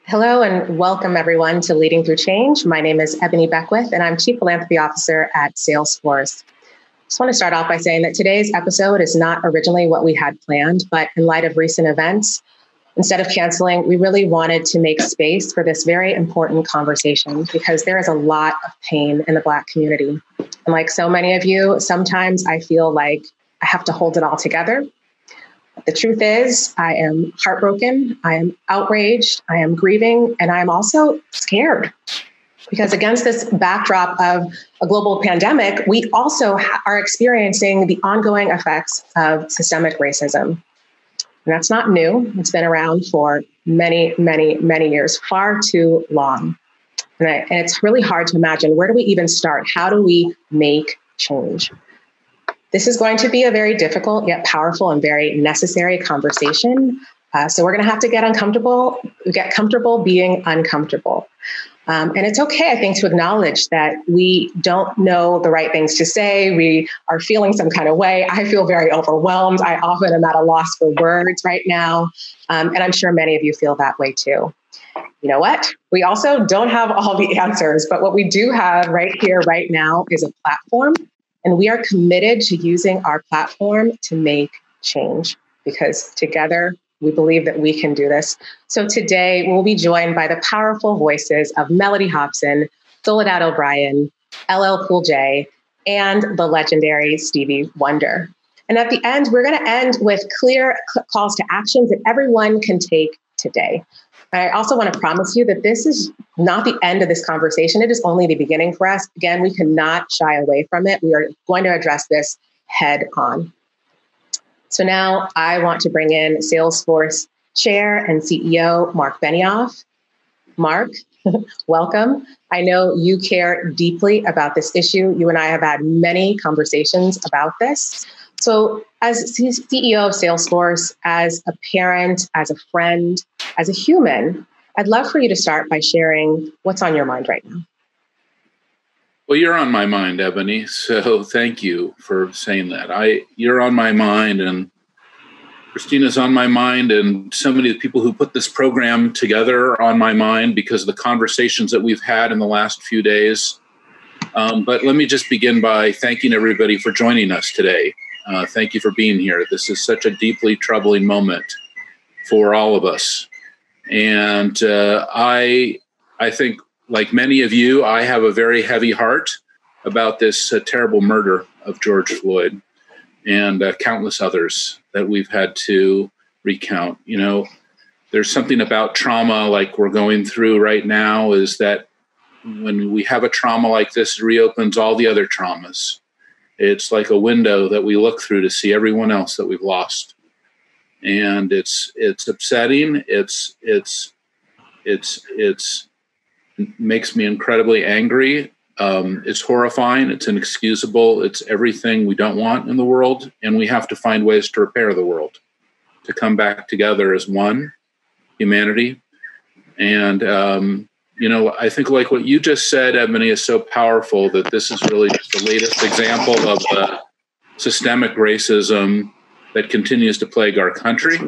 Hello and welcome everyone to Leading Through Change. My name is Ebony Beckwith and I'm Chief Philanthropy Officer at Salesforce. Just want to start off by saying that today's episode is not originally what we had planned, but in light of recent events, instead of canceling, we really wanted to make space for this very important conversation because there is a lot of pain in the Black community. And like so many of you, sometimes I feel like I have to hold it all together. The truth is, I am heartbroken, I am outraged, I am grieving, and I'm also scared. Because against this backdrop of a global pandemic, we also are experiencing the ongoing effects of systemic racism. And that's not new. It's been around for many, many, many years, far too long. And it's really hard to imagine, where do we even start? How do we make change? This is going to be a very difficult yet powerful and very necessary conversation. So we're going to have to get comfortable being uncomfortable. And it's okay, I think, to acknowledge that we don't know the right things to say. We are feeling some kind of way. I feel very overwhelmed. I often am at a loss for words right now. And I'm sure many of you feel that way too. You know what? We also don't have all the answers, but what we do have right here, right now, is a platform. And we are committed to using our platform to make change because together we believe that we can do this. So today we'll be joined by the powerful voices of Mellody Hobson, Soledad O'Brien, LL Cool J, and the legendary Stevie Wonder. And at the end, we're going to end with clear calls to actions that everyone can take today. I also want to promise you that this is not the end of this conversation. It is only the beginning for us. Again, we cannot shy away from it. We are going to address this head on. So now I want to bring in Salesforce Chair and CEO, Mark Benioff. Mark, welcome. I know you care deeply about this issue. You and I have had many conversations about this. So as CEO of Salesforce, as a parent, as a friend, as a human, I'd love for you to start by sharing what's on your mind right now. Well, you're on my mind, Ebony. So thank you for saying that. You're on my mind, and Christina's on my mind, and so many of the people who put this program together are on my mind because of the conversations that we've had in the last few days. But let me just begin by thanking everybody for joining us today. Thank you for being here. This is such a deeply troubling moment for all of us. And I think, like many of you, I have a very heavy heart about this terrible murder of George Floyd and countless others that we've had to recount. You know, there's something about trauma like we're going through right now is that when we have a trauma like this, it reopens all the other traumas. It's like a window that we look through to see everyone else that we've lost. And it's upsetting. It makes me incredibly angry. It's horrifying. It's inexcusable. It's everything we don't want in the world. And we have to find ways to repair the world, to come back together as one humanity. And, I think like what you just said, Ebony, is so powerful that this is really just the latest example of the systemic racism that continues to plague our country.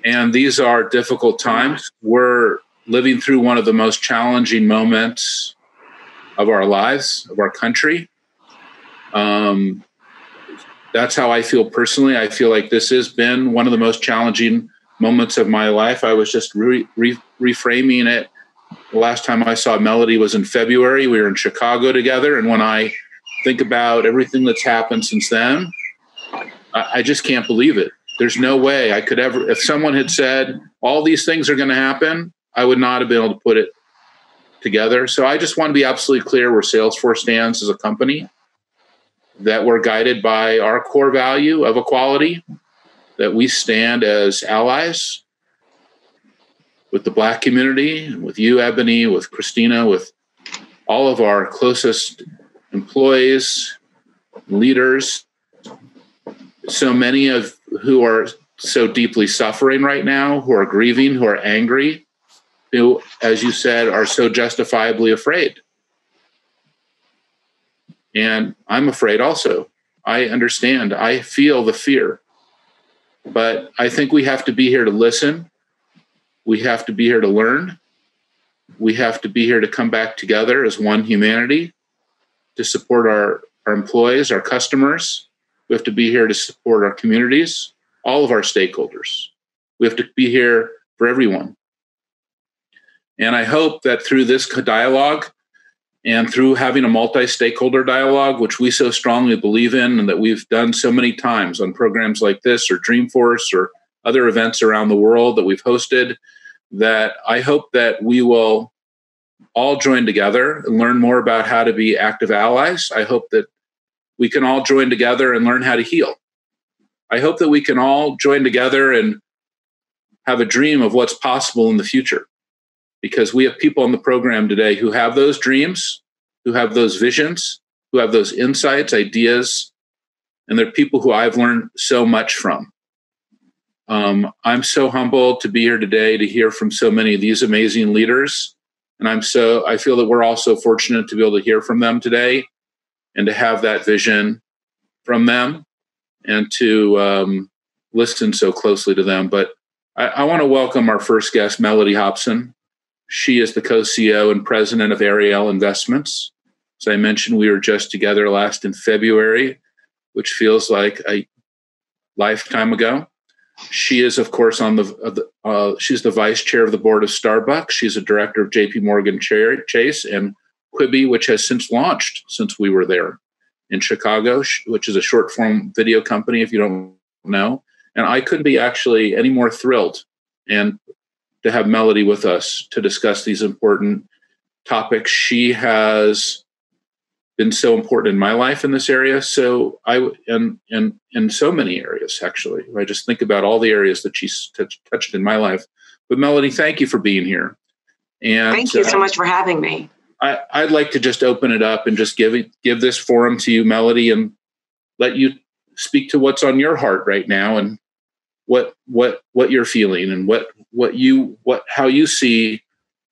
And these are difficult times. We're living through one of the most challenging moments of our lives, of our country. That's how I feel personally. I feel like this has been one of the most challenging moments of my life. I was just reframing it. The last time I saw Mellody was in February. We were in Chicago together. And when I think about everything that's happened since then, I just can't believe it. There's no way I could ever, if someone had said all these things are going to happen, I would not have been able to put it together. So I just want to be absolutely clear where Salesforce stands as a company, that we're guided by our core value of equality, that we stand as allies with the Black community, with you, Ebony, with Christina, with all of our closest employees, leaders, so many of who are so deeply suffering right now, who are grieving, who are angry, who, as you said, are so justifiably afraid. And I'm afraid also. I understand. I feel the fear. But I think we have to be here to listen. We have to be here to learn. We have to be here to come back together as one humanity, to support our employees, our customers. We have to be here to support our communities, all of our stakeholders. We have to be here for everyone. And I hope that through this dialogue and through having a multi-stakeholder dialogue, which we so strongly believe in and that we've done so many times on programs like this or Dreamforce or other events around the world that we've hosted, that I hope that we will all join together and learn more about how to be active allies. I hope that we can all join together and learn how to heal. I hope that we can all join together and have a dream of what's possible in the future, because we have people on the program today who have those dreams, who have those visions, who have those insights, ideas, and they're people who I've learned so much from. I'm so humbled to be here today to hear from so many of these amazing leaders. And I feel that we're also fortunate to be able to hear from them today and to have that vision from them and to listen so closely to them. But I want to welcome our first guest, Mellody Hobson. She is the co-CEO and president of Ariel Investments. As I mentioned, we were just together last in February, which feels like a lifetime ago. She is, of course, she's the vice chair of the board of Starbucks. She's a director of JP Morgan Chase and Quibi, which has since launched since we were there in Chicago, which is a short form video company, if you don't know. And I couldn't be actually any more thrilled and to have Mellody with us to discuss these important topics. She has been so important in my life in this area. So in so many areas, actually. I just think about all the areas that she's touched in my life. But Mellody, thank you for being here. And thank you so much for having me. I'd like to just open it up and just give this forum to you, Mellody, and let you speak to what's on your heart right now and what you're feeling and how you see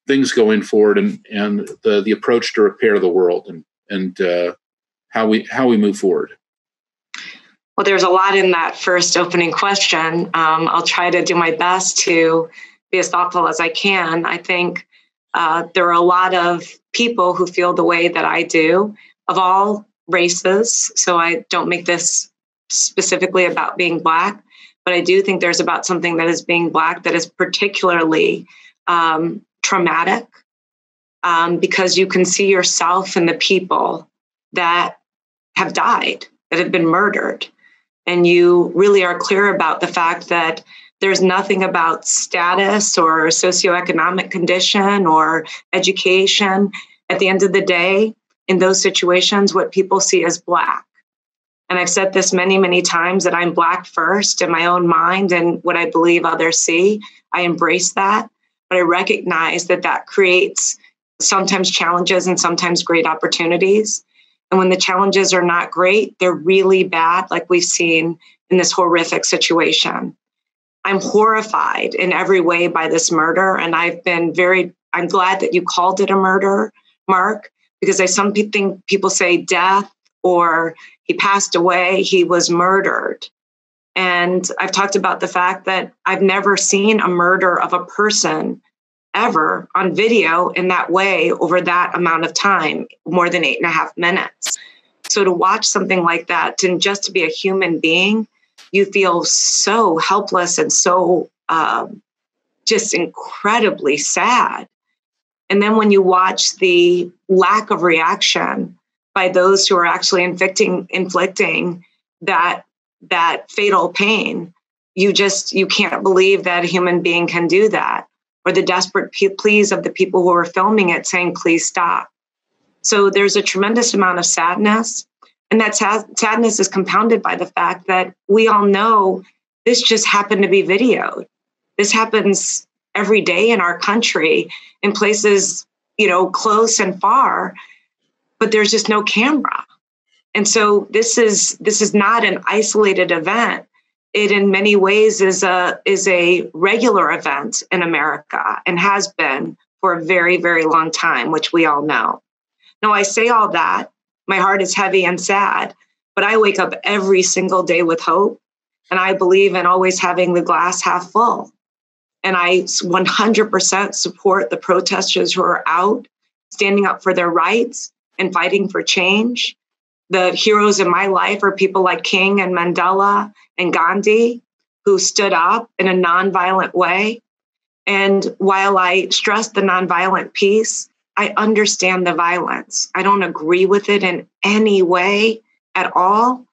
things going forward and the approach to repair the world and how we move forward. Well, there's a lot in that first opening question. I'll try to do my best to be as thoughtful as I can. I think there are a lot of people who feel the way that I do, of all races. So I don't make this specifically about being Black, but I do think there's about something that is being Black that is particularly traumatic, because you can see yourself in the people that have died, that have been murdered. And you really are clear about the fact that there's nothing about status or socioeconomic condition or education. At the end of the day, in those situations, what people see as Black. And I've said this many, many times that I'm Black first in my own mind and what I believe others see. I embrace that, but I recognize that creates sometimes challenges and sometimes great opportunities. And when the challenges are not great, they're really bad, like we've seen in this horrific situation. I'm horrified in every way by this murder. And I'm glad that you called it a murder, Mark, because some people say death or he passed away, he was murdered. And I've talked about the fact that I've never seen a murder of a person ever on video in that way over that amount of time, more than 8.5 minutes. So to watch something like that, and just to be a human being, you feel so helpless and so just incredibly sad. And then when you watch the lack of reaction by those who are actually inflicting that fatal pain, you can't believe that a human being can do that. Or the desperate pleas of the people who are filming it saying, please stop. So there's a tremendous amount of sadness. And that sadness is compounded by the fact that we all know this just happened to be videoed. This happens every day in our country in places, close and far, but there's just no camera. And so this is not an isolated event. It in many ways is a regular event in America and has been for a very, very long time, which we all know. Now, I say all that, my heart is heavy and sad, but I wake up every single day with hope. And I believe in always having the glass half full. And I 100% support the protesters who are out standing up for their rights and fighting for change. The heroes in my life are people like King and Mandela and Gandhi, who stood up in a nonviolent way. And while I stress the nonviolent piece, I understand the violence. I don't agree with it in any way at all,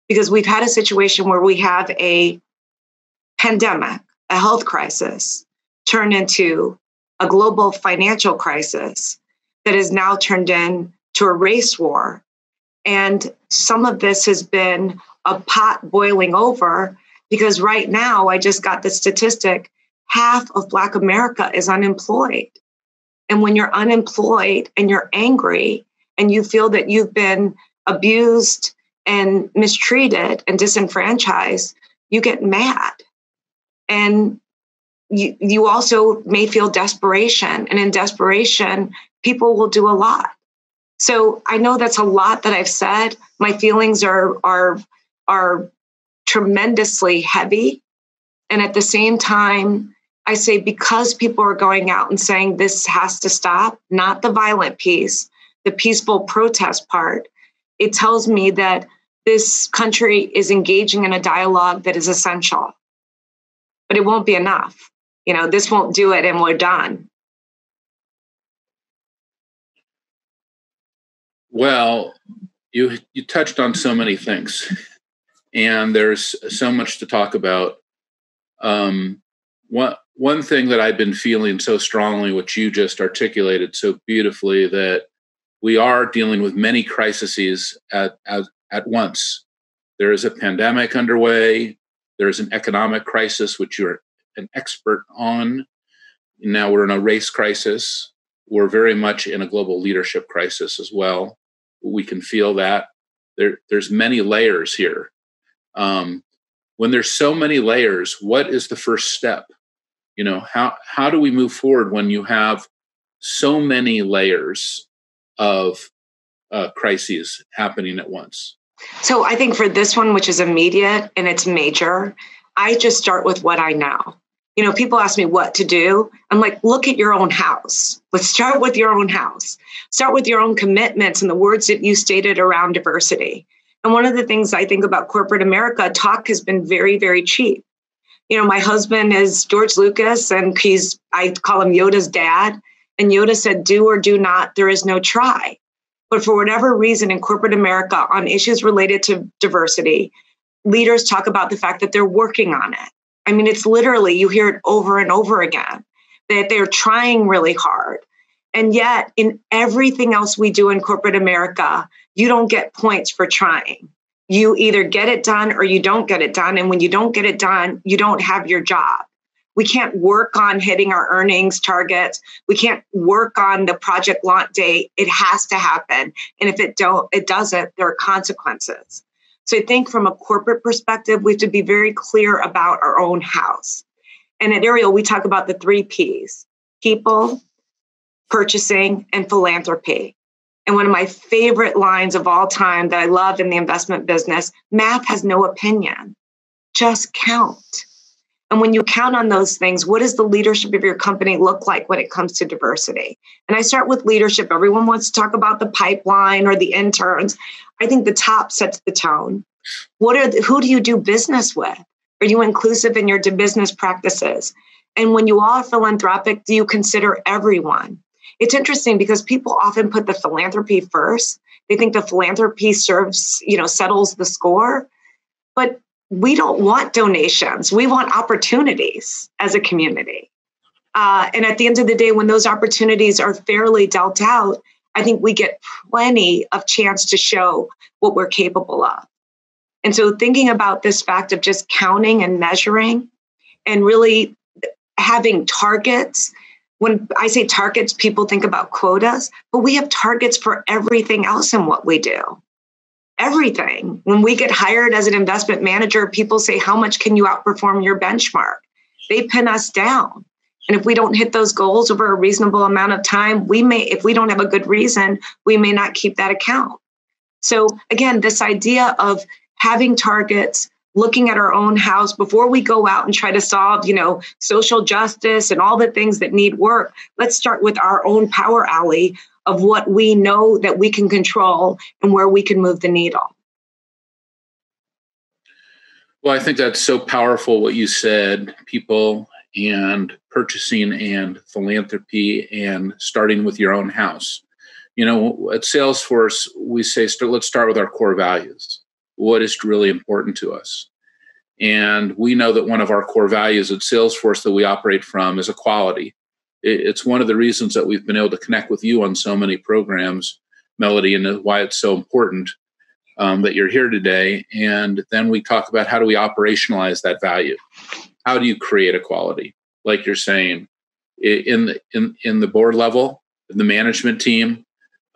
because we've had a situation where we have a pandemic, a health crisis, turn into a global financial crisis that has now turned into a race war. And some of this has been a pot boiling over, because right now, I just got the statistic, half of Black America is unemployed. And when you're unemployed and you're angry and you feel that you've been abused and mistreated and disenfranchised, you get mad. And you also may feel desperation. And in desperation, people will do a lot. So I know that's a lot that I've said. My feelings are tremendously heavy. And at the same time, I say, because people are going out and saying this has to stop, not the violent piece, the peaceful protest part, it tells me that this country is engaging in a dialogue that is essential. But it won't be enough. This won't do it and we're done. Well, you touched on so many things, and there's so much to talk about. One thing that I've been feeling so strongly, which you just articulated so beautifully, that we are dealing with many crises at once. There is a pandemic underway. There is an economic crisis, which you're an expert on. Now we're in a race crisis. We're very much in a global leadership crisis as well. We can feel that. There's many layers here. When there's so many layers, what is the first step? How do we move forward when you have so many layers of crises happening at once? So I think for this one, which is immediate and it's major, I just start with what I know. People ask me what to do. I'm like, look at your own house. Let's start with your own house. Start with your own commitments and the words that you stated around diversity. And one of the things I think about corporate America, talk has been very, very cheap. My husband is George Lucas, and I call him Yoda's dad. And Yoda said, do or do not, there is no try. But for whatever reason in corporate America, on issues related to diversity, leaders talk about the fact that they're working on it. I mean, it's literally, you hear it over and over again, that they're trying really hard. And yet, in everything else we do in corporate America, you don't get points for trying. You either get it done or you don't get it done. And when you don't get it done, you don't have your job. We can't work on hitting our earnings targets. We can't work on the project launch date. It has to happen. And if it doesn't, there are consequences. So I think from a corporate perspective, we have to be very clear about our own house. And at Ariel, we talk about the 3 Ps: people, purchasing, and philanthropy. And one of my favorite lines of all time that I love in the investment business, math has no opinion, just count. And when you count on those things, what does the leadership of your company look like when it comes to diversity? And I start with leadership. Everyone wants to talk about the pipeline or the interns. I think the top sets the tone. Who do you do business with? Are you inclusive in your business practices? And when you are philanthropic, do you consider everyone? It's interesting because people often put the philanthropy first. They think the philanthropy settles the score. But we don't want donations. We want opportunities as a community. And at the end of the day, when those opportunities are fairly dealt out, I think we get plenty of chance to show what we're capable of. And so thinking about this fact of just counting and measuring and really having targets. When I say targets, people think about quotas, but we have targets for everything else in what we do. Everything. When we get hired as an investment manager, people say, how much can you outperform your benchmark? They pin us down. And if we don't hit those goals over a reasonable amount of time, if we don't have a good reason, we may not keep that account. So again, this idea of having targets, looking at our own house before we go out and try to solve, social justice and all the things that need work. Let's start with our own power alley of what we know that we can control and where we can move the needle. Well, I think that's so powerful what you said, people and purchasing and philanthropy and starting with your own house. At Salesforce, we say, let's start with our core values. What is really important to us? And we know that one of our core values at Salesforce that we operate from is equality. It's one of the reasons that we've been able to connect with you on so many programs, Mellody, and why it's so important that you're here today. And then we talk about how do we operationalize that value? How do you create equality? Like you're saying, in the board level, the management team.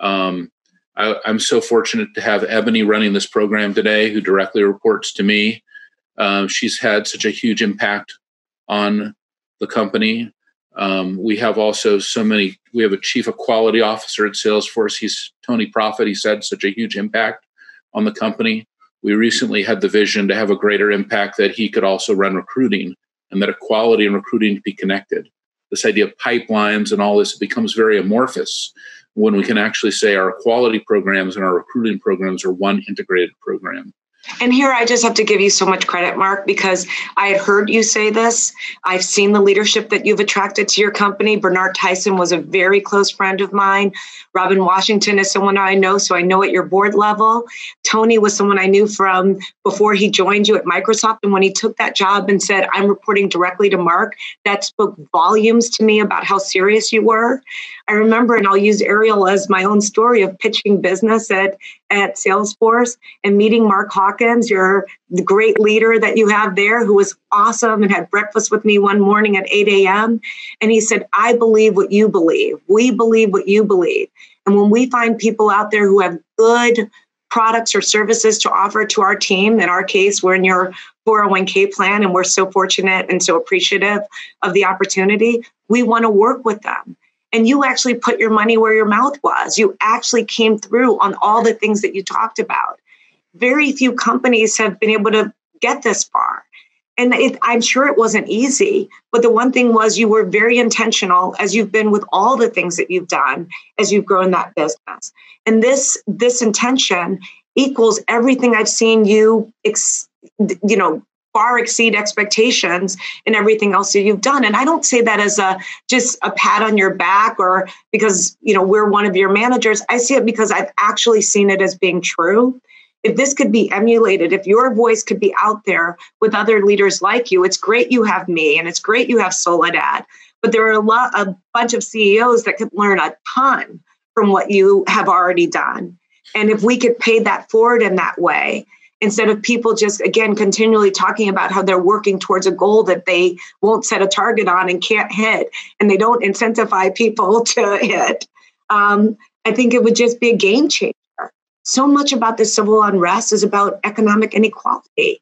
I'm so fortunate to have Ebony running this program today, who directly reports to me. She's had such a huge impact on the company. We have also we have a chief equality officer at Salesforce. He's Tony Profit. He's had such a huge impact on the company. We recently had the vision to have a greater impact that he could also run recruiting, and that equality and recruiting be connected. This idea of pipelines and all this becomes very amorphous when we can actually say our equality programs and our recruiting programs are one integrated program. And here I just have to give you so much credit, Mark, because I had heard you say this. I've seen the leadership that you've attracted to your company. Bernard Tyson was a very close friend of mine. Robin Washington is someone I know, so I know at your board level. Tony was someone I knew from before he joined you at Microsoft. And when he took that job and said, I'm reporting directly to Mark, that spoke volumes to me about how serious you were. I remember, and I'll use Ariel as my own story of pitching business at Salesforce and meeting Mark Hawkins, the great leader that you have there, who was awesome and had breakfast with me one morning at 8 a.m. And he said, I believe what you believe. We believe what you believe. And when we find people out there who have good products or services to offer to our team, in our case, we're in your 401k plan, and we're so fortunate and so appreciative of the opportunity, we want to work with them. And you actually put your money where your mouth was. You actually came through on all the things that you talked about. Very few companies have been able to get this far. And I'm sure it wasn't easy, but the one thing was you were very intentional, as you've been with all the things that you've done as you've grown that business. And this intention equals everything I've seen you, far exceed expectations and everything else that you've done. And I don't say that as just a pat on your back or because, we're one of your managers. I see it because I've actually seen it as being true. If this could be emulated, if your voice could be out there with other leaders like you, it's great you have me and it's great you have Soledad, but there are a bunch of CEOs that could learn a ton from what you have already done. And if we could pay that forward in that way, instead of people just, again, continually talking about how they're working towards a goal that they won't set a target on and can't hit, and they don't incentivize people to hit, I think it would just be a game changer. So much about the civil unrest is about economic inequality.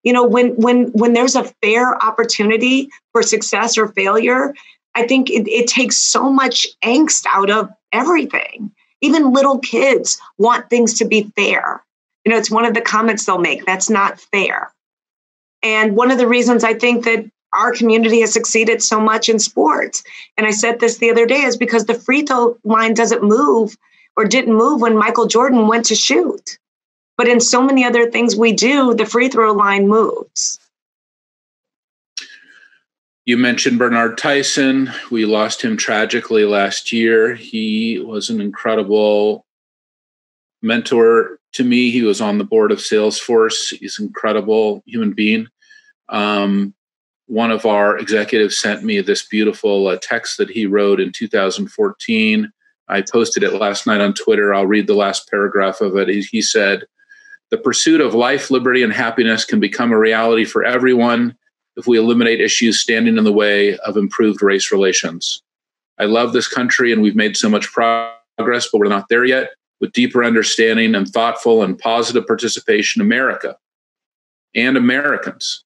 When there's a fair opportunity for success or failure, I think it takes so much angst out of everything. Even little kids want things to be fair. It's one of the comments they'll make. That's not fair. And one of the reasons I think that our community has succeeded so much in sports, and I said this the other day, is because the free throw line doesn't move or didn't move when Michael Jordan went to shoot. But in so many other things we do, the free throw line moves. You mentioned Bernard Tyson. We lost him tragically last year. He was an incredible mentor to me. He was on the board of Salesforce. He's an incredible human being. One of our executives sent me this beautiful text that he wrote in 2014. I posted it last night on Twitter. I'll read the last paragraph of it. He said, "The pursuit of life, liberty, and happiness can become a reality for everyone if we eliminate issues standing in the way of improved race relations. I love this country and we've made so much progress, but we're not there yet. With deeper understanding and thoughtful and positive participation, America and Americans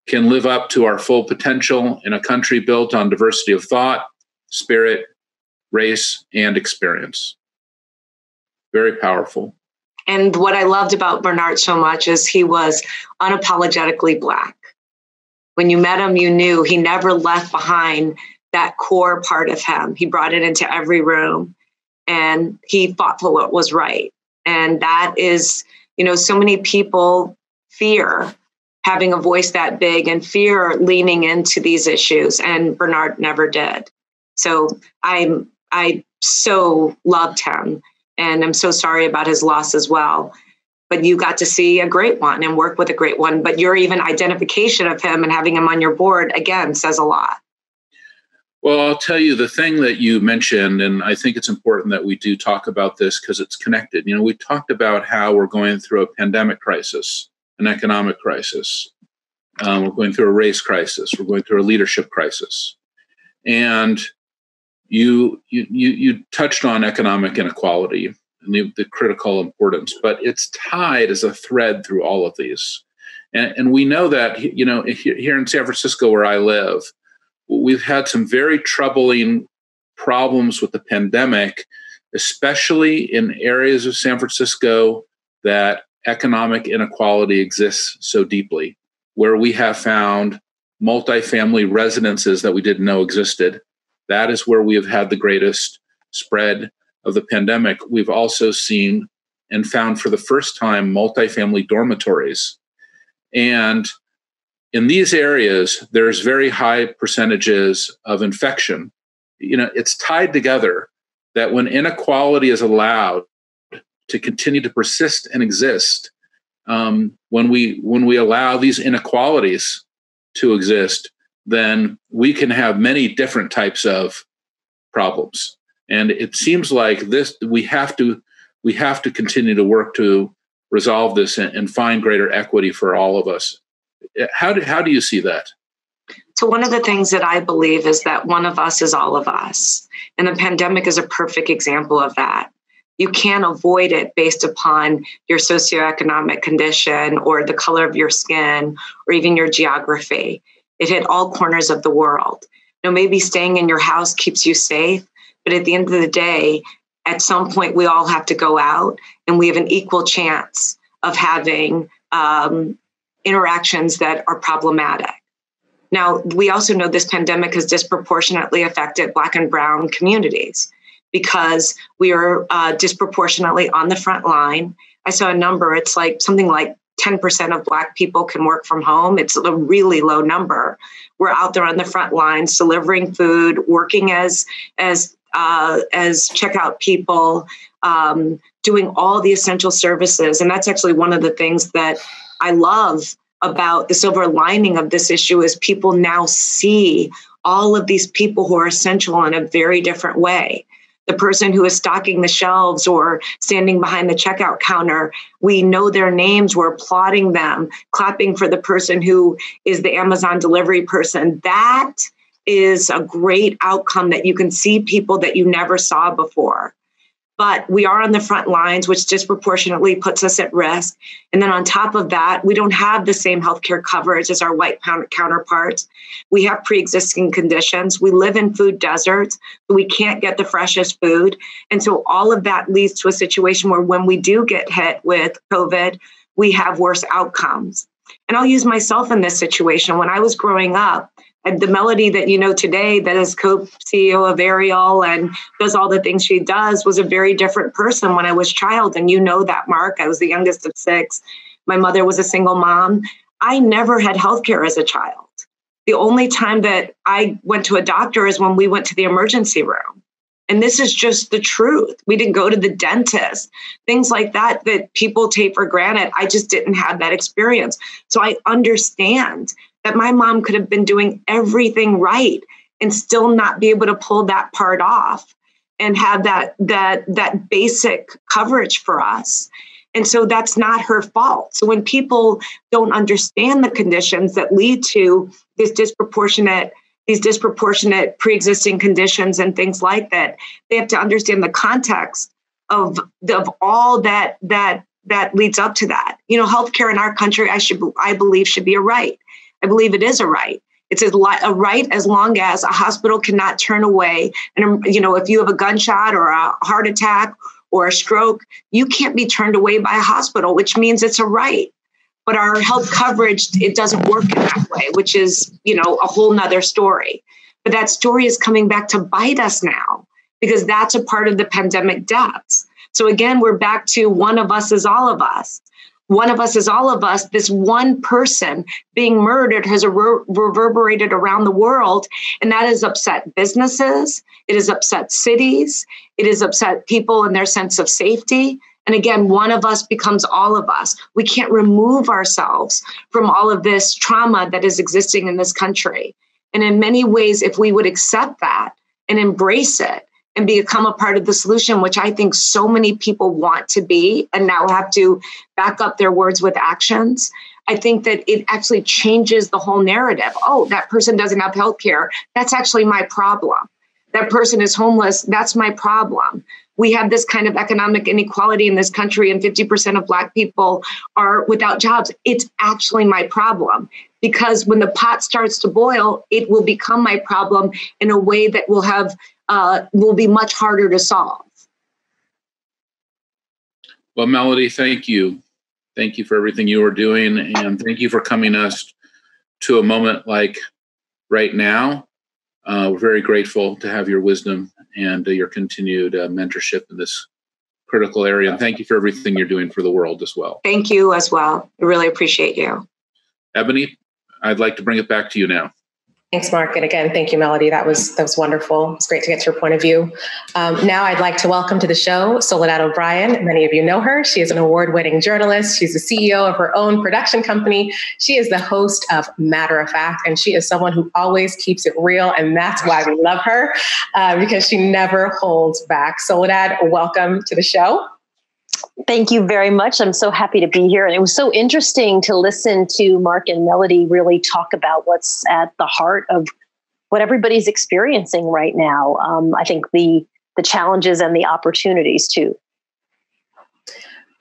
can live up to our full potential in a country built on diversity of thought, spirit, race, and experience." Very powerful. And what I loved about Bernard so much is he was unapologetically Black. When you met him, you knew he never left behind that core part of him. He brought it into every room, and he fought for what was right. And that is, so many people fear having a voice that big and fear leaning into these issues. And Bernard never did. So I so loved him, and I'm so sorry about his loss as well. But you got to see a great one and work with a great one. But your even identification of him and having him on your board, again, says a lot. Well, I'll tell you the thing that you mentioned, and I think it's important that we do talk about this because it's connected. We talked about how we're going through a pandemic crisis, an economic crisis. We're going through a race crisis. We're going through a leadership crisis. And you touched on economic inequality and the critical importance, but it's tied as a thread through all of these. And we know that, here in San Francisco, where I live, we've had some very troubling problems with the pandemic, especially in areas of San Francisco that economic inequality exists so deeply, where we have found multifamily residences that we didn't know existed. That is where we have had the greatest spread of the pandemic. We've also seen and found for the first time multifamily dormitories. And in these areas, there's very high percentages of infection. It's tied together that when inequality is allowed to continue to persist and exist, when we allow these inequalities to exist, then we can have many different types of problems. And it seems like we have to continue to work to resolve this and find greater equity for all of us. How do you see that? So one of the things that I believe is that one of us is all of us. And the pandemic is a perfect example of that. You can't avoid it based upon your socioeconomic condition or the color of your skin or even your geography. It hit all corners of the world. Maybe staying in your house keeps you safe, but at the end of the day, at some point, we all have to go out, and we have an equal chance of having interactions that are problematic. Now, we also know this pandemic has disproportionately affected Black and Brown communities because we are disproportionately on the front line. I saw a number, it's like something like 10% of Black people can work from home. It's a really low number. We're out there on the front lines, delivering food, working as checkout people, doing all the essential services. And that's actually one of the things that I love about the silver lining of this issue is people now see all of these people who are essential in a very different way. The person who is stocking the shelves or standing behind the checkout counter, we know their names, we're applauding them, clapping for the person who is the Amazon delivery person. That is a great outcome that you can see people that you never saw before. But we are on the front lines, which disproportionately puts us at risk. And then on top of that, we don't have the same healthcare coverage as our white counterparts. We have pre-existing conditions. We live in food deserts, so we can't get the freshest food. And so all of that leads to a situation where when we do get hit with COVID, we have worse outcomes. And I'll use myself in this situation. When I was growing up, the Mellody that you know today, that is co-CEO of Ariel and does all the things she does, was a very different person when I was a child. And you know that, Mark. I was the youngest of 6. My mother was a single mom. I never had healthcare as a child. The only time that I went to a doctor is when we went to the emergency room. And this is just the truth. We didn't go to the dentist, things like that people take for granted. I just didn't have that experience. So I understand that my mom could have been doing everything right and still not be able to pull that part off and have that basic coverage for us. And so that's not her fault. So when people don't understand the conditions that lead to these disproportionate pre-existing conditions and things like that, they have to understand the context of all that leads up to that. Healthcare in our country, I believe should be a right. I believe it is a right. It's a right as long as a hospital cannot turn away. And, if you have a gunshot or a heart attack or a stroke, you can't be turned away by a hospital, which means it's a right. But our health coverage, it doesn't work in that way, which is, a whole nother story. But that story is coming back to bite us now, because that's a part of the pandemic deaths. So again, we're back to one of us is all of us. One of us is all of us. This one person being murdered has reverberated around the world, and that has upset businesses. It has upset cities. It has upset people in their sense of safety. And again, one of us becomes all of us. We can't remove ourselves from all of this trauma that is existing in this country. And in many ways, if we would accept that and embrace it and become a part of the solution, which I think so many people want to be and now have to back up their words with actions, I think that it actually changes the whole narrative. Oh, that person doesn't have health care. That's actually my problem. That person is homeless. That's my problem. We have this kind of economic inequality in this country, and 50% of Black people are without jobs. It's actually my problem, because when the pot starts to boil, it will become my problem in a way that will be much harder to solve. Well, Mellody, thank you. Thank you for everything you are doing, and thank you for coming us to a moment like right now. We're very grateful to have your wisdom and your continued mentorship in this critical area. And thank you for everything you're doing for the world as well. Thank you as well. I really appreciate you. Ebony, I'd like to bring it back to you now. Thanks, Mark. And again, thank you, Mellody. That was wonderful. It's great to get your point of view. Now I'd like to welcome to the show Soledad O'Brien. Many of you know her. She is an award-winning journalist. She's the CEO of her own production company. She is the host of Matter of Fact, and she is someone who always keeps it real. And that's why we love her, because she never holds back. Soledad, welcome to the show. Thank you very much. I'm so happy to be here. And it was so interesting to listen to Mark and Mellody really talk about what's at the heart of what everybody's experiencing right now. I think the challenges and the opportunities too.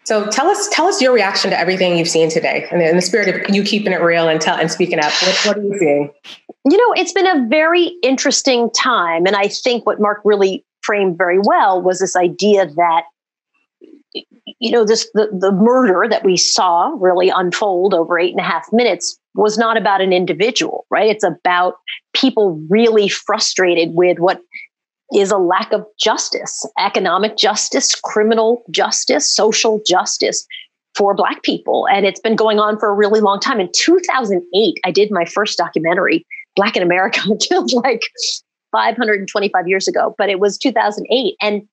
So tell us your reaction to everything you've seen today, in the spirit of you keeping it real and speaking up. What are you seeing? It's been a very interesting time. And I think what Mark really framed very well was this idea that the murder that we saw really unfold over 8.5 minutes was not about an individual, right? It's about people really frustrated with what is a lack of justice, economic justice, criminal justice, social justice for Black people. And it's been going on for a really long time. In 2008, I did my first documentary, Black in America, which feels like 525 years ago, but it was 2008. And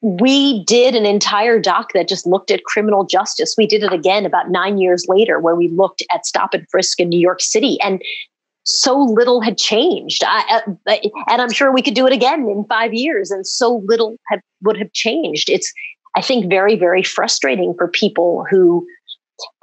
we did an entire doc that just looked at criminal justice. We did it again about 9 years later, where we looked at stop and frisk in New York City, and so little had changed. And I'm sure we could do it again in 5 years, and so little would have changed. It's, I think, very, very frustrating for people who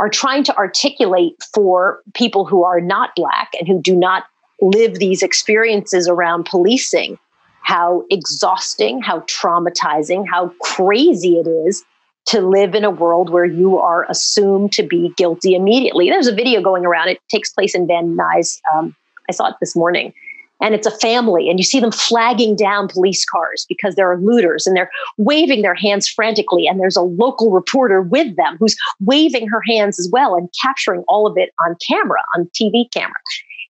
are trying to articulate for people who are not Black and who do not live these experiences around policing, how exhausting, how traumatizing, how crazy it is to live in a world where you are assumed to be guilty immediately. There's a video going around. It takes place in Van Nuys. I saw it this morning. And it's a family, and you see them flagging down police cars because there are looters, and they're waving their hands frantically. And there's a local reporter with them who's waving her hands as well and capturing all of it on camera, on TV camera.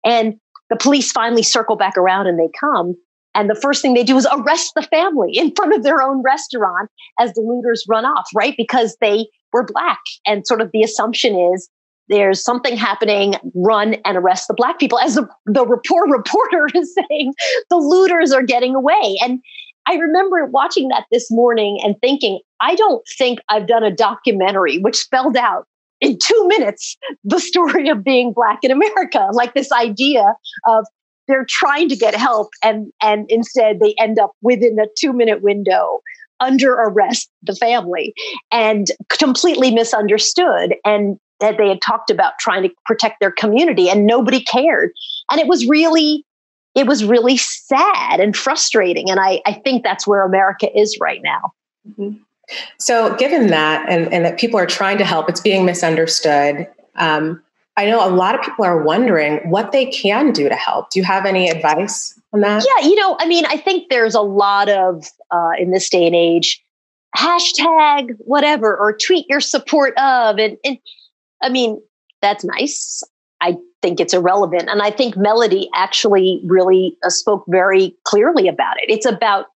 And the police finally circle back around, and they come. And the first thing they do is arrest the family in front of their own restaurant as the looters run off, right? Because they were Black. And sort of the assumption is there's something happening, run and arrest the Black people. As the reporter is saying, the looters are getting away. And I remember watching that this morning and thinking, I don't think I've done a documentary which spelled out in 2 minutes the story of being Black in America, like this idea of they're trying to get help, and instead they end up within a 2-minute window under arrest, the family, and completely misunderstood. And that they had talked about trying to protect their community, and nobody cared. And it was really sad and frustrating. And I think that's where America is right now. Mm-hmm. So given that, and that people are trying to help, it's being misunderstood. I know a lot of people are wondering what they can do to help. Do you have any advice on that? Yeah, I think there's a lot of, in this day and age, hashtag whatever, or tweet your support of. And I mean, that's nice. I think it's irrelevant. And I think Mellody actually really spoke very clearly about it. It's about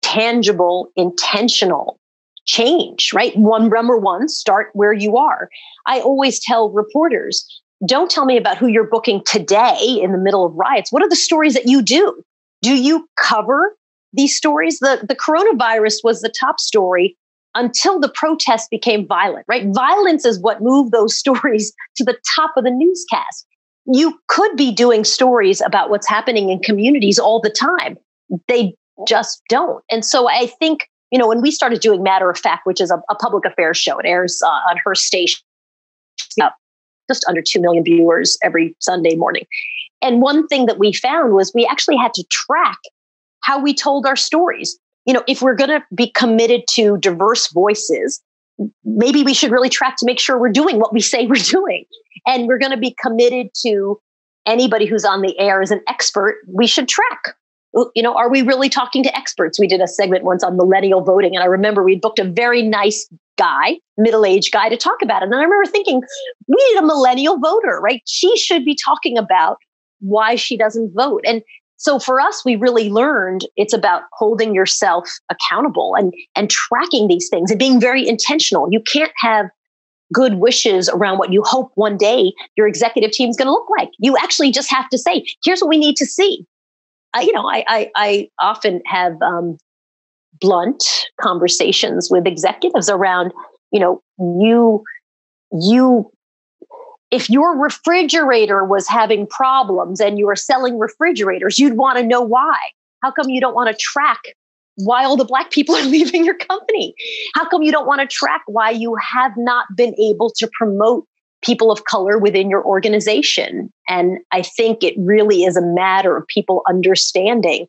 tangible, intentional change, right? Number one, start where you are. I always tell reporters, don't tell me about who you're booking today in the middle of riots. What are the stories that you do? Do you cover these stories? The coronavirus was the top story until the protests became violent, right? Violence is what moved those stories to the top of the newscast. You could be doing stories about what's happening in communities all the time. They just don't. And so I think, when we started doing Matter of Fact, which is a public affairs show, it airs on her station, just under 2 million viewers every Sunday morning. And one thing that we found was we actually had to track how we told our stories. If we're going to be committed to diverse voices, maybe we should really track to make sure we're doing what we say we're doing. And we're going to be committed to anybody who's on the air as an expert. We should track. Are we really talking to experts? We did a segment once on millennial voting, and I remember we booked a very nice guy, middle-aged guy, to talk about it. And I remember thinking, we need a millennial voter, right? She should be talking about why she doesn't vote. And so for us, we really learned it's about holding yourself accountable and tracking these things and being very intentional. You can't have good wishes around what you hope one day your executive team is going to look like. You actually just have to say, here's what we need to see. I often have blunt conversations with executives around, if your refrigerator was having problems and you were selling refrigerators, you'd want to know why. How come you don't want to track why all the Black people are leaving your company? How come you don't want to track why you have not been able to promote people of color within your organization? And I think it really is a matter of people understanding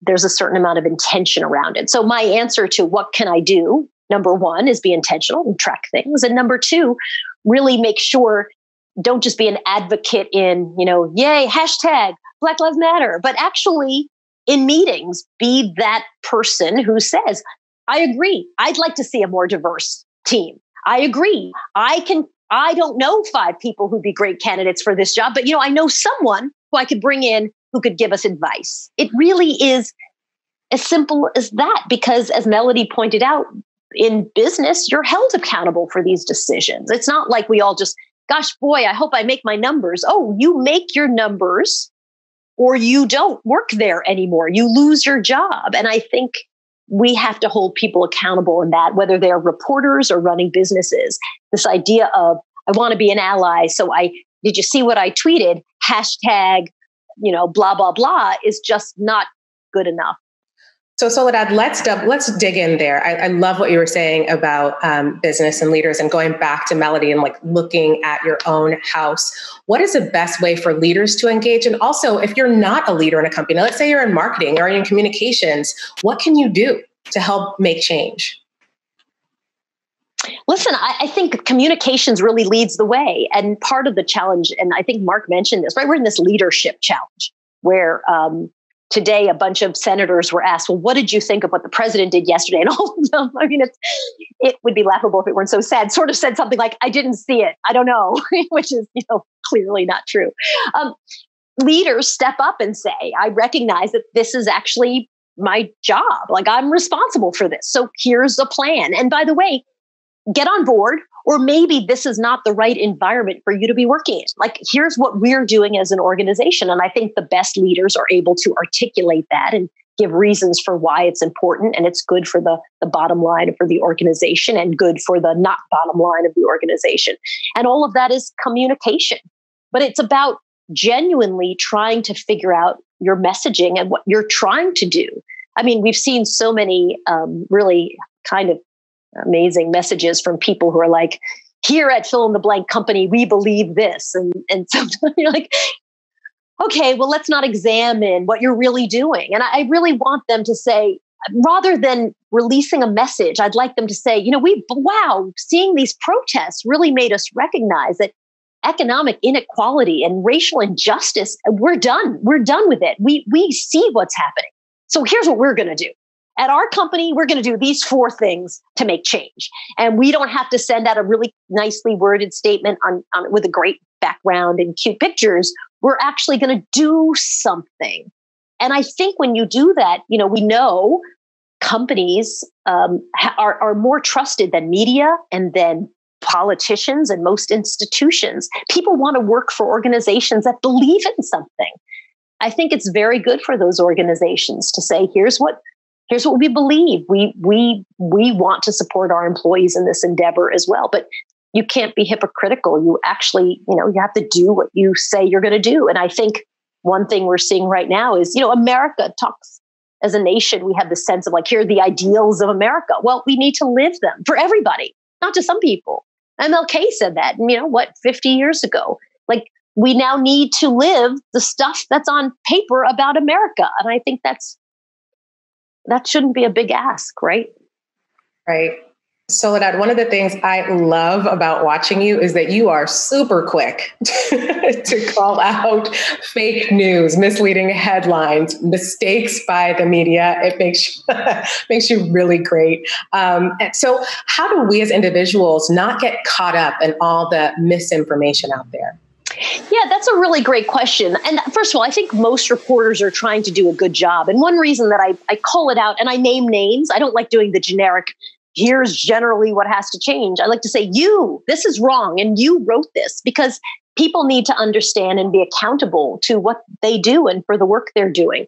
there's a certain amount of intention around it. So my answer to what can I do, number one, is be intentional and track things. And number two, really make sure, don't just be an advocate in, yay, hashtag Black Lives Matter, but actually in meetings, be that person who says, I agree. I'd like to see a more diverse team. I agree. I don't know 5 people who'd be great candidates for this job, but I know someone who I could bring in who could give us advice. It really is as simple as that, because as Mellody pointed out, in business, you're held accountable for these decisions. It's not like we all just, gosh, boy, I hope I make my numbers. Oh, you make your numbers or you don't work there anymore. You lose your job. And I think we have to hold people accountable in that, whether they're reporters or running businesses. This idea of, I want to be an ally. So did you see what I tweeted? Hashtag, blah, blah, blah, is just not good enough. So Soledad, let's dig in there. I love what you were saying about business and leaders, and going back to Mellody and looking at your own house. What is the best way for leaders to engage? And also, if you're not a leader in a company, let's say you're in marketing or in communications, what can you do to help make change? Listen, I think communications really leads the way. And part of the challenge, and I think Mark mentioned this, right? We're in this leadership challenge where today, a bunch of senators were asked, well, what did you think of what the president did yesterday? And all of them, it would be laughable if it weren't so sad, sort of said something like, I didn't see it. I don't know, which is, clearly not true. Leaders step up and say, I recognize that this is actually my job. I'm responsible for this. So here's a plan. And by the way, get on board, or maybe this is not the right environment for you to be working in. Here's what we're doing as an organization. And I think the best leaders are able to articulate that and give reasons for why it's important. And it's good for the bottom line for the organization and good for the not bottom line of the organization. And all of that is communication. But it's about genuinely trying to figure out your messaging and what you're trying to do. I mean, we've seen so many really kind of amazing messages from people who are like, here at fill in the blank company, we believe this. And sometimes you're like, okay, well, let's not examine what you're really doing. And I really want them to say, rather than releasing a message, I'd like them to say, seeing these protests really made us recognize that economic inequality and racial injustice, we're done. We're done with it. We see what's happening. So here's what we're going to do. at our company, we're going to do these 4 things to make change. And we don't have to send out a really nicely worded statement on with a great background and cute pictures. We're actually going to do something. And I think when you do that, we know companies are more trusted than media and then politicians and most institutions. People want to work for organizations that believe in something. I think it's very good for those organizations to say, here's what we believe. We want to support our employees in this endeavor as well. But you can't be hypocritical. You actually, you have to do what you say you're going to do. And I think one thing we're seeing right now is, America talks as a nation. We have this sense of here are the ideals of America. Well, we need to live them for everybody, not just some people. MLK said that, 50 years ago. We now need to live the stuff that's on paper about America. And I think that shouldn't be a big ask, right? Right. Soledad, one of the things I love about watching you is that you are super quick to call out fake news, misleading headlines, mistakes by the media. It makes you really great. So how do we as individuals not get caught up in all the misinformation out there? Yeah, that's a really great question. And first of all, I think most reporters are trying to do a good job. And one reason that I call it out and I name names, I don't like doing the generic, here's generally what has to change. I like to say, this is wrong. And you wrote this, because people need to understand and be accountable to what they do and for the work they're doing.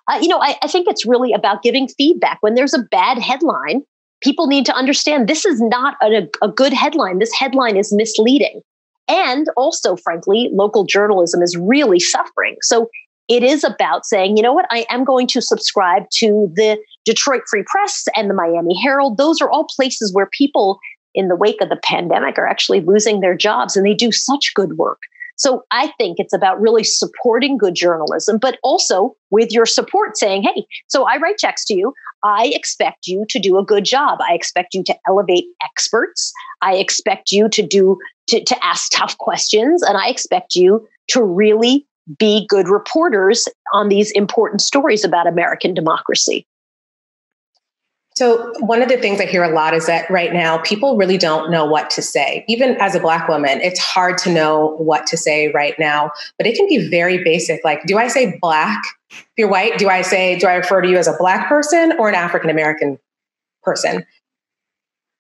I think it's really about giving feedback. When there's a bad headline, people need to understand this is not a good headline. This headline is misleading. And also, frankly, local journalism is really suffering. So it is about saying, you know what, I am going to subscribe to the Detroit Free Press and the Miami Herald. Those are all places where people in the wake of the pandemic are actually losing their jobs, and they do such good work. So I think it's about really supporting good journalism, but also with your support saying, hey, so I write checks to you. I expect you to do a good job. I expect you to elevate experts. I expect you to ask tough questions. And I expect you to really be good reporters on these important stories about American democracy. So one of the things I hear a lot is that right now, people really don't know what to say. Even as a Black woman, it's hard to know what to say right now, but it can be very basic. Do I say Black? If you're white, do I refer to you as a Black person or an African-American person?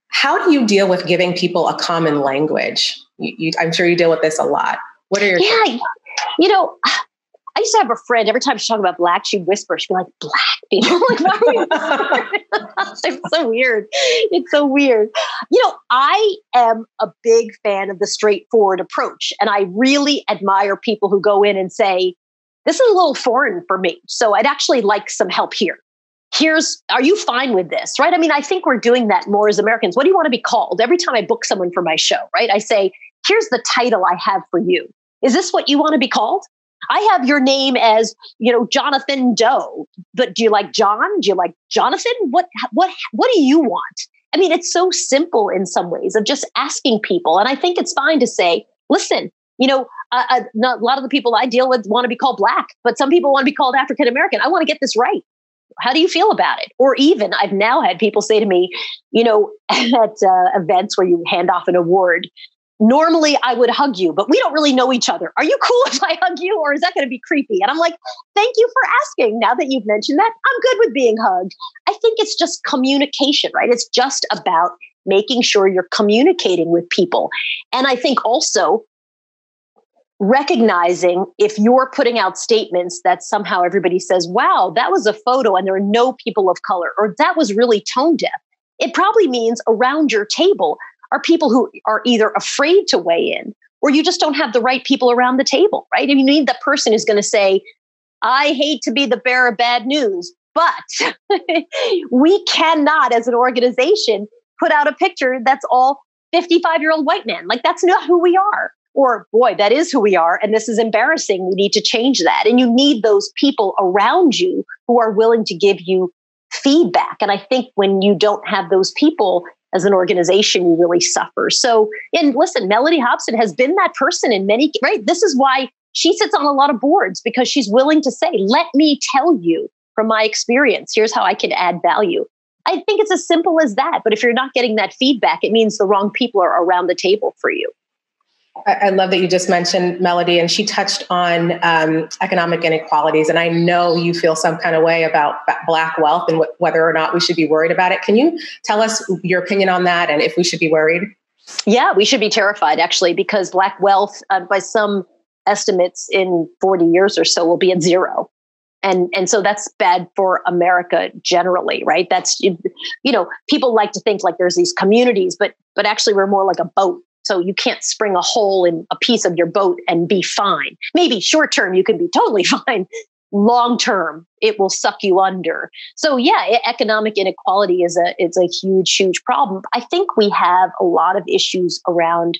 How do you deal with giving people a common language? I'm sure you deal with this a lot. What are your thoughts? I used to have a friend, every time she talked about Black, she'd whisper, she'd be like, Black people. Why are you It's so weird. It's so weird. I am a big fan of the straightforward approach. And I really admire people who go in and say, this is a little foreign for me. So I'd actually like some help here. Are you fine with this? Right? I think we're doing that more as Americans. What do you want to be called? Every time I book someone for my show, right? I say, here's the title I have for you. Is this what you want to be called? I have your name as, Jonathan Doe, but do you like John? Do you like Jonathan? What do you want? It's so simple in some ways of just asking people. And I think it's fine to say, listen, a lot of the people I deal with want to be called Black, but some people want to be called African-American. I want to get this right. How do you feel about it? Or even I've now had people say to me, at events where you hand off an award, normally I would hug you, but we don't really know each other. Are you cool if I hug you, or is that going to be creepy? And I'm like, thank you for asking. Now that you've mentioned that, I'm good with being hugged. I think it's just communication, right? It's just about making sure you're communicating with people. And I think also recognizing if you're putting out statements that somehow everybody says, wow, that was a photo and there are no people of color, or that was really tone deaf. It probably means around your table are people who are either afraid to weigh in, or you just don't have the right people around the table, right? And you need that person who's going to say, I hate to be the bearer of bad news, but we cannot, as an organization, put out a picture that's all 55-year-old white men. That's not who we are. Or, boy, that is who we are, and this is embarrassing. We need to change that. And you need those people around you who are willing to give you feedback. And I think when you don't have those people as an organization, you really suffer. So, and listen, Mellody Hobson has been that person in many, right? This is why she sits on a lot of boards, because she's willing to say, let me tell you from my experience. Here's how I can add value. I think it's as simple as that. But if you're not getting that feedback, it means the wrong people are around the table for you. I love that you just mentioned Mellody, and she touched on economic inequalities. And I know you feel some kind of way about Black wealth and whether or not we should be worried about it. Can you tell us your opinion on that and if we should be worried? Yeah, we should be terrified, actually, because Black wealth, by some estimates, in 40 years or so, will be at zero. And so that's bad for America generally, right? That's, people like to think like there's these communities, but actually we're more like a boat. So you can't spring a hole in a piece of your boat and be fine. Maybe short term, you can be totally fine. Long term, it will suck you under. So yeah, economic inequality is a huge, huge problem. I think we have a lot of issues around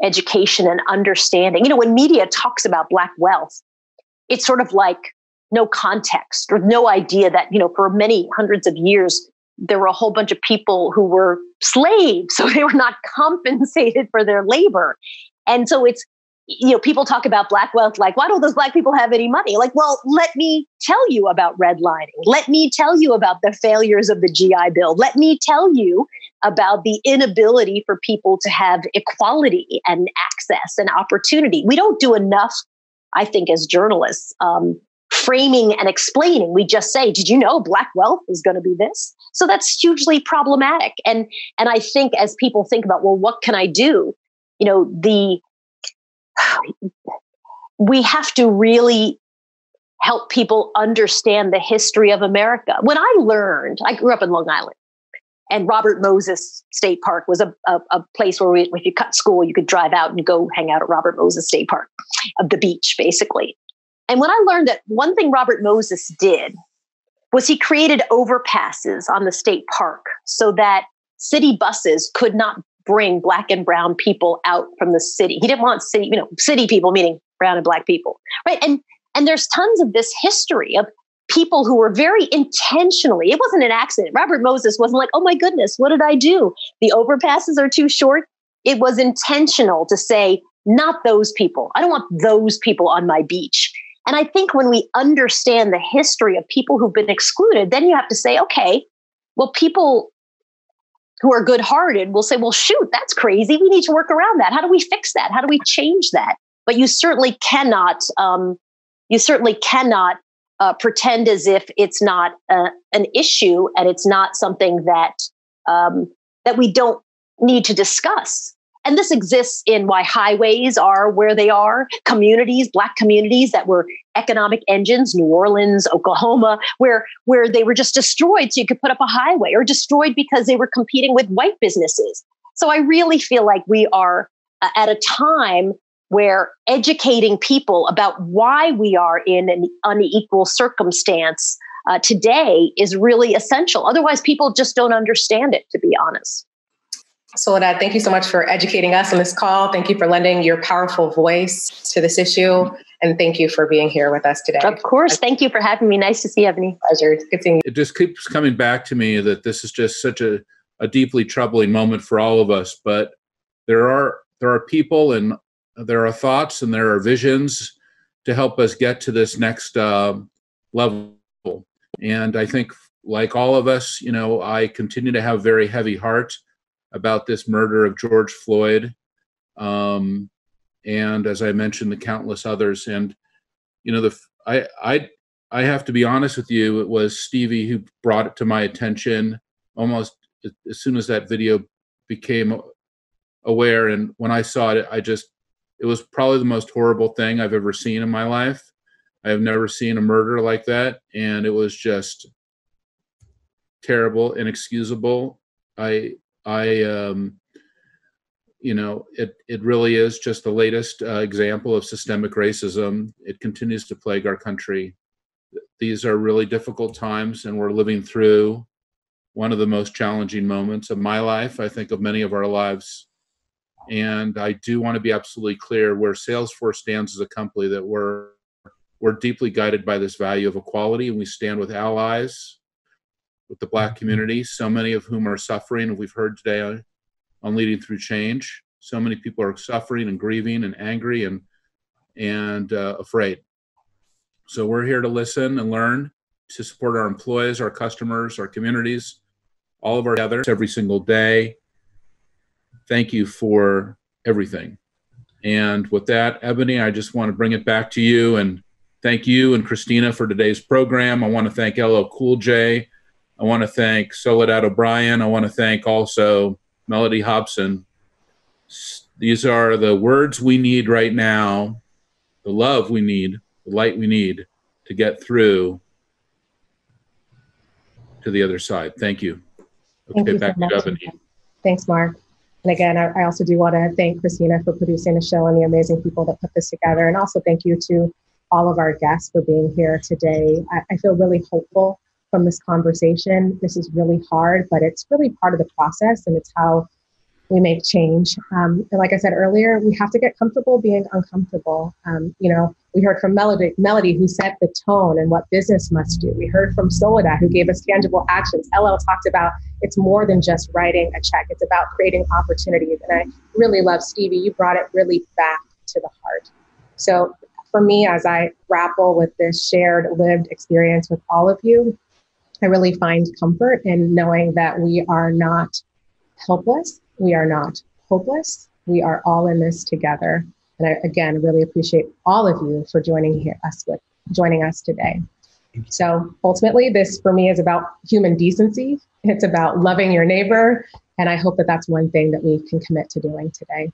education and understanding. When media talks about Black wealth, it's sort of like no context or no idea that, for many hundreds of years, there were a whole bunch of people who were slaves, so they were not compensated for their labor. And so it's, people talk about Black wealth like, why don't those Black people have any money? Like, well, let me tell you about redlining. Let me tell you about the failures of the GI Bill. Let me tell you about the inability for people to have equality and access and opportunity. We don't do enough, I think, as journalists, framing and explaining. We just say, did you know Black wealth is going to be this? So that's hugely problematic. And I think as people think about, well, what can I do? We have to really help people understand the history of America. When I grew up in Long Island, and Robert Moses State Park was a place where if you cut school, you could drive out and go hang out at Robert Moses State Park, of the beach, basically. And when I learned that one thing Robert Moses did was he created overpasses on the state park so that city buses could not bring Black and brown people out from the city. He didn't want city people, meaning brown and Black people, right? And there's tons of this history of people who were very intentionally, it wasn't an accident. Robert Moses wasn't like, oh my goodness, what did I do? The overpasses are too short. It was intentional to say, not those people. I don't want those people on my beach. And I think when we understand the history of people who've been excluded, then you have to say, okay, well, people who are good-hearted will say, well, shoot, that's crazy. We need to work around that. How do we fix that? How do we change that? But you certainly cannot pretend as if it's not an issue and it's not something that we don't need to discuss. And this exists in why highways are where they are, communities, Black communities that were economic engines, New Orleans, Oklahoma, where they were just destroyed so you could put up a highway, or destroyed because they were competing with white businesses. So I really feel like we are at a time where educating people about why we are in an unequal circumstance today is really essential. Otherwise, people just don't understand it, to be honest. Soledad, thank you so much for educating us on this call. Thank you for lending your powerful voice to this issue. And thank you for being here with us today. Of course. Thank you for having me. Nice to see you, Ebony. Pleasure. Good seeing you. It just keeps coming back to me that this is just such a deeply troubling moment for all of us. But there are people, and there are thoughts, and there are visions to help us get to this next level. And I think, like all of us, I continue to have a very heavy heart about this murder of George Floyd. And as I mentioned, the countless others. And, I have to be honest with you, it was Stevie who brought it to my attention almost as soon as that video became aware. And when I saw it, it was probably the most horrible thing I've ever seen in my life. I have never seen a murder like that. And it was just terrible, inexcusable. It really is just the latest example of systemic racism. It continues to plague our country. These are really difficult times, and we're living through one of the most challenging moments of my life, I think of many of our lives. And I do want to be absolutely clear where Salesforce stands as a company, that we're deeply guided by this value of equality, and we stand with allies, with the Black community, so many of whom are suffering, and we've heard today on Leading Through Change. So many people are suffering and grieving and angry and afraid. So we're here to listen and learn to support our employees, our customers, our communities, all of our together every single day. Thank you for everything. And with that, Ebony, I just want to bring it back to you and thank you and Christina for today's program. I want to thank LL Cool J. I want to thank Soledad O'Brien. I want to thank also Mellody Hobson. These are the words we need right now, the love we need, the light we need to get through to the other side. Thank you. Okay, back to Ebony. Thanks, Mark. And again, I also do want to thank Christina for producing the show and the amazing people that put this together. And also thank you to all of our guests for being here today. I feel really hopeful from this conversation. This is really hard, but it's really part of the process and it's how we make change. And like I said earlier, we have to get comfortable being uncomfortable. We heard from Mellody, who set the tone and what business must do. We heard from Soledad, who gave us tangible actions. LL talked about it's more than just writing a check. It's about creating opportunities. And I really love, Stevie, you brought it really back to the heart. So for me, as I grapple with this shared lived experience with all of you, I really find comfort in knowing that we are not helpless. We are not hopeless. We are all in this together. And I, again, really appreciate all of you for joining us today. So ultimately, this for me is about human decency. It's about loving your neighbor. And I hope that that's one thing that we can commit to doing today.